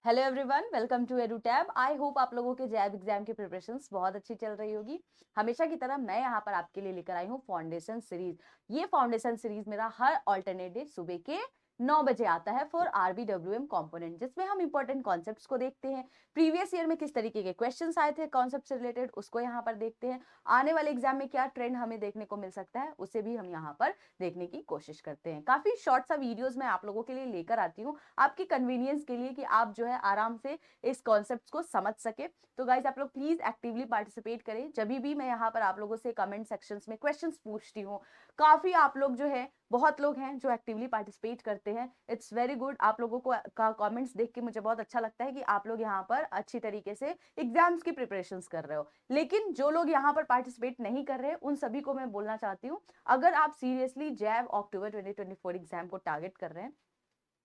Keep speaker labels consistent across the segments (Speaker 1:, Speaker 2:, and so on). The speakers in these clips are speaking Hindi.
Speaker 1: Hello everyone, welcome to Edu Tab. I hope आप लोगों के जैब एग्जाम की प्रिपरेशंस बहुत अच्छी चल रही होगी। हमेशा की तरह मैं यहाँ पर आपके लिए लेकर आई हूँ फाउंडेशन सीरीज। ये फाउंडेशन सीरीज मेरा हर ऑल्टरनेट डे सुबह के 9 बजे आता है फॉर आरबीडब्ल्यूएम कंपोनेंट, जिसमें हम इंपॉर्टेंट कॉन्सेप्ट्स को देखते हैं। प्रीवियस ईयर में किस तरीके के क्वेश्चंस आए थे कॉन्सेप्ट से रिलेटेड, उसको यहाँ पर देखते हैं। आने वाले एग्जाम में क्या ट्रेंड हमें देखने को मिल सकता है, उसे भी हम यहाँ पर देखने की कोशिश करते हैं। काफी शॉर्ट सा वीडियोस मैं आप लोगों के लिए लेकर आती हूँ आपकी कन्वीनियंस के लिए, कि आप जो है आराम से इस कॉन्सेप्ट को समझ सके। तो गाइज आप लोग प्लीज एक्टिवली पार्टिसिपेट करें। जब भी मैं यहाँ पर आप लोगों से कमेंट सेक्शंस में क्वेश्चंस पूछती हूँ, काफी आप लोग जो है, बहुत लोग हैं जो एक्टिवली पार्टिसिपेट करते हैं। It's very good. आप लोगों को का कमेंट्स देख के मुझे बहुत अच्छा लगता है कि आप लोग यहाँ पर अच्छी तरीके से एग्जाम्स की प्रिपरेशंस कर रहे हो। लेकिन जो लोग यहाँ पर पार्टिसिपेट नहीं कर रहे, उन सभी को मैं बोलना चाहती हूँ, अगर आप सीरियसली जैब अक्टूबर 2024 एग्जाम को टारगेट कर रहे हैं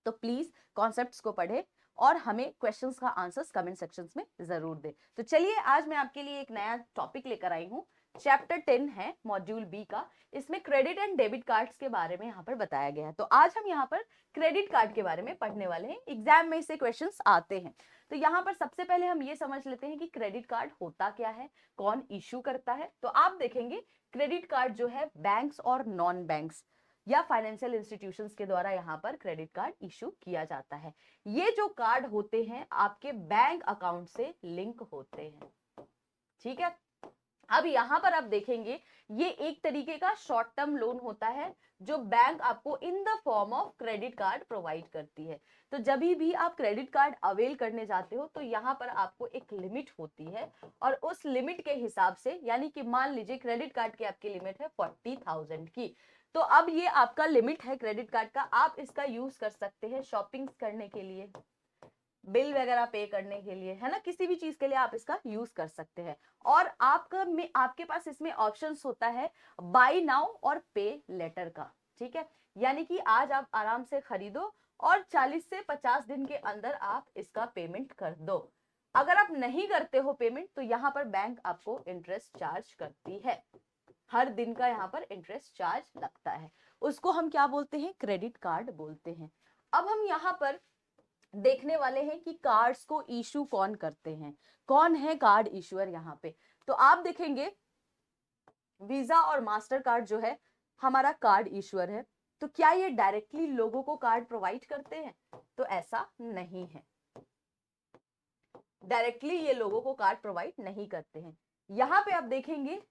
Speaker 1: तो प्लीज कॉन्सेप्ट्स को पढ़े और हमें क्वेश्चंस का आंसर्स कमेंट सेक्शंस में जरूर दे। तो चलिए, आज मैं आपके लिए एक नया टॉपिक लेकर आई हूँ। चैप्टर 10 है मॉड्यूल बी का। इसमें क्रेडिट एंड डेबिट कार्ड्स के बारे में यहाँ पर बताया गया है। तो आज हम यहाँ पर क्रेडिट कार्ड के बारे में पढ़ने वाले हैं। एग्जाम में से क्वेश्चंस आते हैं। तो यहाँ पर सबसे पहले हम ये समझ लेते हैं कि क्रेडिट कार्ड होता क्या है, कौन इश्यू करता है। तो आप देखेंगे क्रेडिट कार्ड जो है बैंक्स और नॉन बैंक्स या फाइनेंशियल इंस्टीट्यूशंस के द्वारा यहाँ पर क्रेडिट कार्ड इशू किया जाता है। ये जो कार्ड होते हैं आपके बैंक अकाउंट से लिंक होते हैं, ठीक है। अब यहां पर आप देखेंगे ये एक तरीके का शॉर्ट टर्म लोन होता है जो बैंक आपको in the form of credit card provide करती है। तो जब भी आप क्रेडिट कार्ड अवेल करने जाते हो तो यहाँ पर आपको एक लिमिट होती है, और उस लिमिट के हिसाब से, यानी कि मान लीजिए क्रेडिट कार्ड की आपकी लिमिट है 40,000 की, तो अब ये आपका लिमिट है क्रेडिट कार्ड का। आप इसका यूज कर सकते हैं शॉपिंग करने के लिए, बिल वगैरह पे करने के लिए, है ना, किसी भी चीज के लिए आप इसका यूज कर सकते हैं। और आपका में आपके पास इसमें ऑप्शंस होता है बाय नाउ और पे लेटर का, ठीक है। यानी कि आज आप आराम से खरीदो और 40 से 50 दिन के अंदर आप इसका पेमेंट कर दो। अगर आप नहीं करते हो पेमेंट तो यहाँ पर बैंक आपको इंटरेस्ट चार्ज करती है। हर दिन का यहाँ पर इंटरेस्ट चार्ज लगता है। उसको हम क्या बोलते हैं? क्रेडिट कार्ड बोलते हैं। अब हम यहाँ पर देखने वाले हैं कि कार्ड्स को इशू कौन करते हैं, कौन है कार्ड इशूअर यहाँ पे। तो आप देखेंगे वीजा और मास्टर कार्ड जो है हमारा कार्ड इशूअर है। तो क्या ये डायरेक्टली लोगों को कार्ड प्रोवाइड करते हैं? तो ऐसा नहीं है, डायरेक्टली ये लोगों को कार्ड प्रोवाइड नहीं करते हैं। यहाँ पे आप देखेंगे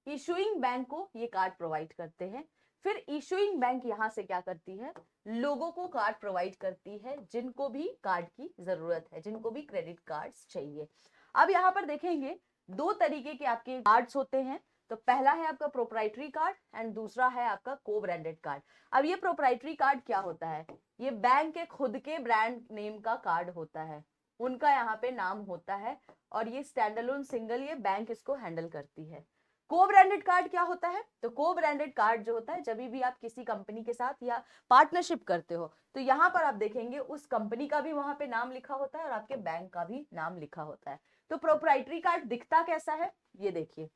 Speaker 1: इशूइंग बैंक को ये कार्ड प्रोवाइड करते हैं। फिर इशूइंग बैंक यहां से क्या करती है? लोगों को कार्ड प्रोवाइड करती है जिनको भी कार्ड की जरूरत है, जिनको भी क्रेडिट कार्ड्स चाहिए। अब यहाँ पर देखेंगे दो तरीके के आपके कार्ड्स होते हैं। तो पहला है आपका प्रोप्राइटरी कार्ड एंड दूसरा है आपका को ब्रांडेड कार्ड। अब ये प्रोप्राइटरी कार्ड क्या होता है? ये बैंक के खुद के ब्रांड नेम का कार्ड होता है, उनका यहाँ पे नाम होता है, और ये स्टैंडअलोन सिंगल ये बैंक इसको हैंडल करती है। को ब्रांडेड कार्ड क्या होता है? तो को ब्रांडेड कार्ड जो होता है, जब भी आप किसी कंपनी के साथ या पार्टनरशिप करते हो तो यहाँ पर आप देखेंगे उस कंपनी का भी वहां पे नाम लिखा होता है और आपके बैंक का भी नाम लिखा होता है। तो प्रोप्राइटरी कार्ड दिखता कैसा है? ये देखिए,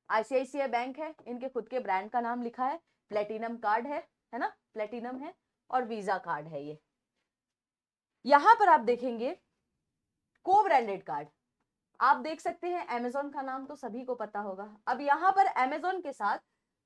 Speaker 1: आईसीआईसीआई बैंक है, इनके खुद के ब्रांड का नाम लिखा है। प्लेटिनम कार्ड है ना, प्लेटिनम है। और वीजा कार्ड है ये। यहां पर आप देखेंगे को ब्रांडेड कार्ड, आप देख सकते हैं अमेजोन का नाम तो सभी को पता होगा। अब यहाँ पर अमेजोन के साथ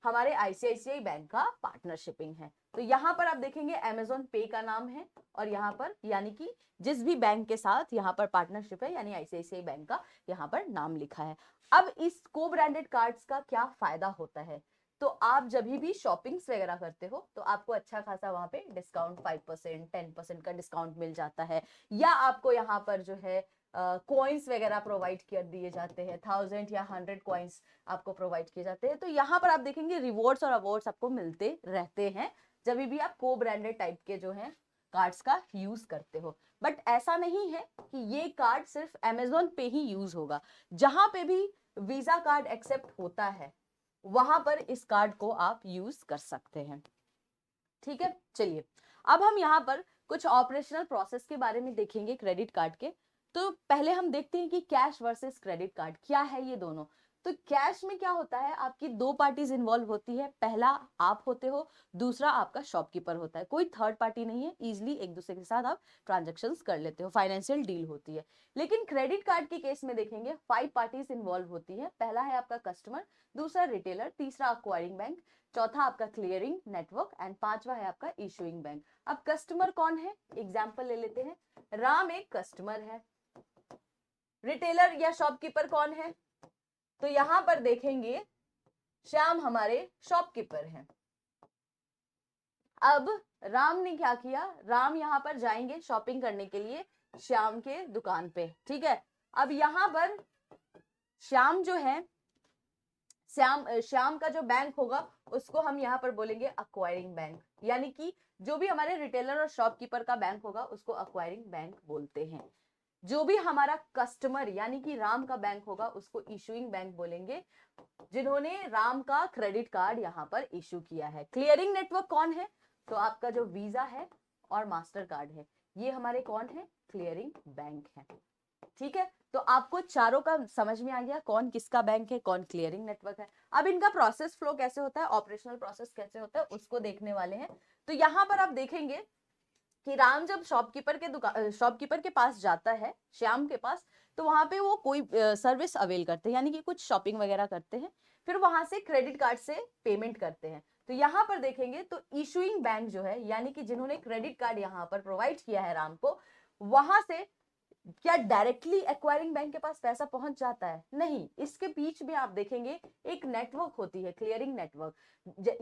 Speaker 1: हमारे आईसीआईसीआई बैंक का पार्टनरशिपिंग है। तो यहाँ पर आप देखेंगे अमेजोन पे का नाम है, और यहाँ पर यानी कि जिस भी बैंक के साथ यहाँ पर पार्टनरशिप है यानी आईसीआईसीआई बैंक का यहाँ पर नाम लिखा है। अब इस को ब्रांडेड कार्ड्स का क्या फायदा होता है? तो आप जब भी शॉपिंग्स वगैरह करते हो तो आपको अच्छा खासा वहां पे डिस्काउंट 5% 10% का डिस्काउंट मिल जाता है, या आपको यहाँ पर जो है कॉइन्स वगैरह प्रोवाइड कर दिए जाते हैं, 1000 या 100 कॉइन्स आपको प्रोवाइड किए जाते हैं। तो यहाँ पर आप देखेंगे रिवॉर्ड्स और अवार्ड्स आपको मिलते रहते हैं जब भी आप को ब्रांडेड टाइप के जो है कार्ड्स का यूज करते हो। बट ऐसा नहीं है कि ये कार्ड सिर्फ अमेजोन पे ही यूज होगा। जहां पे भी वीजा कार्ड एक्सेप्ट होता है वहां पर इस कार्ड को आप यूज कर सकते हैं, ठीक है। चलिए, अब हम यहाँ पर कुछ ऑपरेशनल प्रोसेस के बारे में देखेंगे क्रेडिट कार्ड के। तो पहले हम देखते हैं कि कैश वर्सेस क्रेडिट कार्ड क्या है ये दोनों। तो कैश में क्या होता है, आपकी दो पार्टीज इन्वॉल्व होती है, पहला आप होते हो, दूसरा आपका शॉपकीपर होता है, कोई थर्ड पार्टी नहीं है, इजिली एक दूसरे के साथ आप ट्रांजेक्शन्स कर लेते हो, फाइनेंशियल डील होती है। लेकिन क्रेडिट कार्ड के केस में देखेंगे 5 पार्टीज इन्वॉल्व होती है, पहला है आपका कस्टमर, दूसरा रिटेलर, तीसरा एक्वायरिंग बैंक, चौथा आपका क्लियरिंग नेटवर्क एंड पांचवा है आपका इशूइंग बैंक। अब कस्टमर कौन है, एग्जाम्पल ले लेते हैं, राम एक कस्टमर है। रिटेलर या शॉपकीपर कौन है, तो यहां पर देखेंगे श्याम हमारे शॉपकीपर हैं। अब राम ने क्या किया, राम यहां पर जाएंगे शॉपिंग करने के लिए श्याम के दुकान पे, ठीक है। अब यहां पर श्याम जो है, श्याम का जो बैंक होगा उसको हम यहाँ पर बोलेंगे अक्वायरिंग बैंक, यानी कि जो भी हमारे रिटेलर और शॉपकीपर का बैंक होगा उसको अक्वायरिंग बैंक बोलते हैं। जो भी हमारा कस्टमर यानी कि राम का बैंक होगा उसको इशूइंग बैंक बोलेंगे, जिन्होंने राम का क्रेडिट कार्ड यहाँ पर इशू किया है। क्लियरिंग नेटवर्क कौन है, तो आपका जो वीजा है और मास्टर कार्ड है, ये हमारे कौन है, क्लियरिंग बैंक है, ठीक है। तो आपको चारों का समझ में आ गया कौन किसका बैंक है, कौन क्लियरिंग नेटवर्क है। अब इनका प्रोसेस फ्लो कैसे होता है, ऑपरेशनल प्रोसेस कैसे होता है, उसको देखने वाले हैं। तो यहाँ पर आप देखेंगे कि राम जब शॉपकीपर के पास जाता है, श्याम के पास, तो वहां पे वो कोई सर्विस अवेल करते हैं, यानी कि कुछ शॉपिंग वगैरह करते हैं, फिर वहां से क्रेडिट कार्ड से पेमेंट करते हैं। तो यहाँ पर देखेंगे तो इशूइंग बैंक जो है, यानी कि जिन्होंने क्रेडिट कार्ड यहाँ पर प्रोवाइड किया है राम को, वहां से क्या डायरेक्टली एक्वायरिंग बैंक के पास पैसा पहुंच जाता है, नहीं, इसके बीच में आप देखेंगे एक नेटवर्क होती है, क्लियरिंग नेटवर्क,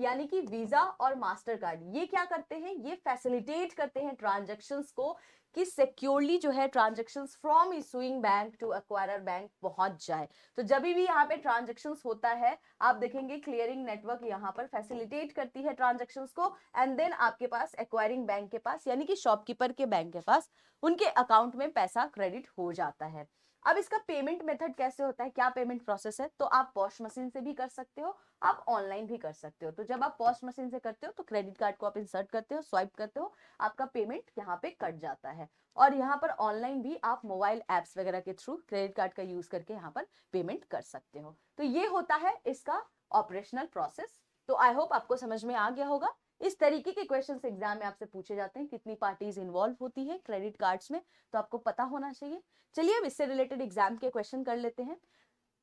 Speaker 1: यानी कि वीजा और मास्टर कार्ड, ये क्या करते हैं, ये फैसिलिटेट करते हैं ट्रांजैक्शंस को, कि सिक्योरली जो है transactions from issuing bank to acquirer bank पहुंच जाए। तो जब भी यहाँ पे ट्रांजैक्शंस होता है, आप देखेंगे क्लियरिंग नेटवर्क यहाँ पर फैसिलिटेट करती है ट्रांजैक्शंस को, एंड देन आपके पास एक्वायरिंग बैंक के पास, यानी कि शॉपकीपर के बैंक के पास, उनके अकाउंट में पैसा क्रेडिट हो जाता है। अब इसका पेमेंट मेथड कैसे होता है, क्या पेमेंट प्रोसेस है, तो आप पॉश मशीन से भी कर सकते हो, आप ऑनलाइन भी कर सकते हो। तो जब आप पॉश मशीन से करते हो तो क्रेडिट कार्ड को आप इंसर्ट करते हो, स्वाइप करते हो, आपका पेमेंट यहाँ पे कट जाता है। और यहाँ पर ऑनलाइन भी आप मोबाइल एप्स वगैरह के थ्रू क्रेडिट कार्ड का यूज करके यहाँ पर पेमेंट कर सकते हो। तो ये होता है इसका ऑपरेशनल प्रोसेस। तो आई होप आपको समझ में आ गया होगा। इस तरीके के क्वेश्चंस एग्जाम में आपसे पूछे जाते हैं, कितनी पार्टीज इन्वॉल्व होती है क्रेडिट कार्ड्स में, तो आपको पता होना चाहिए। चलिए अब इससे रिलेटेड एग्जाम के क्वेश्चन कर लेते हैं।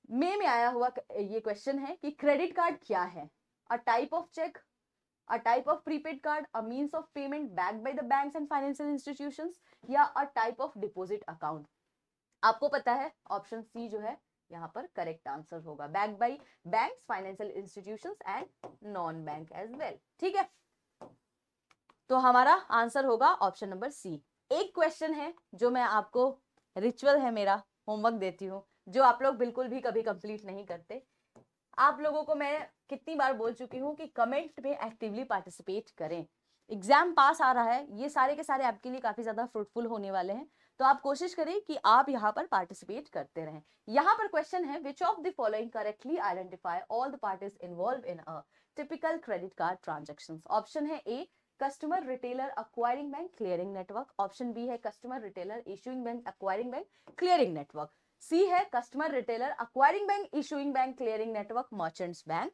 Speaker 1: में आया हुआ ये क्वेश्चन है कि क्रेडिट कार्ड क्या है, a type of cheque, a type of prepaid card, a means of payment backed by the banks and financial institutions, या a type of deposit account. आपको पता है ऑप्शन सी जो है यहाँ पर करेक्ट आंसर होगा, backed by banks, financial institutions and non bank as well, ठीक है। तो हमारा आंसर होगा ऑप्शन नंबर सी। एक क्वेश्चन है जो मैं आपको, रिचुअल है मेरा, होमवर्क देती हूँ, जो आप लोग बिल्कुल भी कभी कंप्लीट नहीं करते। आप लोगों को मैं कितनी बार बोल चुकी हूँ कि कमेंट में एक्टिवली पार्टिसिपेट करें। एग्जाम पास आ रहा है, ये सारे के सारे आपके लिए काफी ज्यादा फ्रूटफुल होने वाले हैं, तो आप कोशिश करें कि आप यहाँ पर पार्टिसिपेट करते रहें। यहाँ पर क्वेश्चन है, which of the following correctly identify all the parties involve in a typical credit card transactions. Option है A customer retailer acquiring bank clearing network, option B है customer retailer issuing bank acquiring bank clearing network, C है customer retailer acquiring bank issuing bank clearing network merchants bank,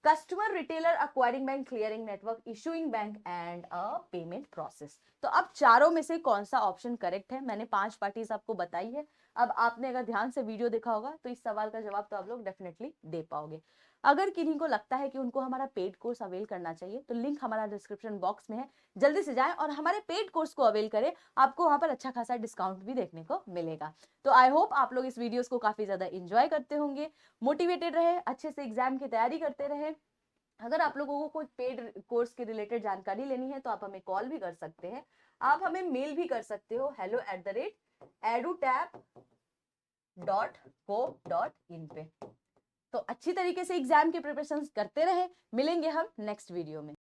Speaker 1: customer retailer acquiring bank clearing network issuing bank and a payment process. तो अब चारों में से कौन सा ऑप्शन करेक्ट है, मैंने 5 पार्टीज आपको बताई है। अब आपने अगर ध्यान से वीडियो देखा होगा तो इस सवाल का जवाब तो आप लोग डेफिनेटली दे पाओगे। अगर किन्हीं को लगता है कि उनको हमारा पेड कोर्स अवेल करना चाहिए तो लिंक हमारा डिस्क्रिप्शन बॉक्स में है, जल्दी से जाएं और हमारे पेड कोर्स को अवेल करें, आपको वहां पर अच्छा खासा डिस्काउंट भी देखने को मिलेगा। तो आई होप आप लोग इस वीडियोस को काफी ज्यादा एंजॉय करते होंगे, मोटिवेटेड रहे, अच्छे से एग्जाम की तैयारी करते रहे। अगर आप लोगों को कोई पेड कोर्स के रिलेटेड जानकारी लेनी है तो आप हमें कॉल भी कर सकते हैं, आप हमें मेल भी कर सकते हो hello@edutap.co.in पे। तो अच्छी तरीके से एग्जाम की प्रिपरेशन करते रहे, मिलेंगे हम नेक्स्ट वीडियो में।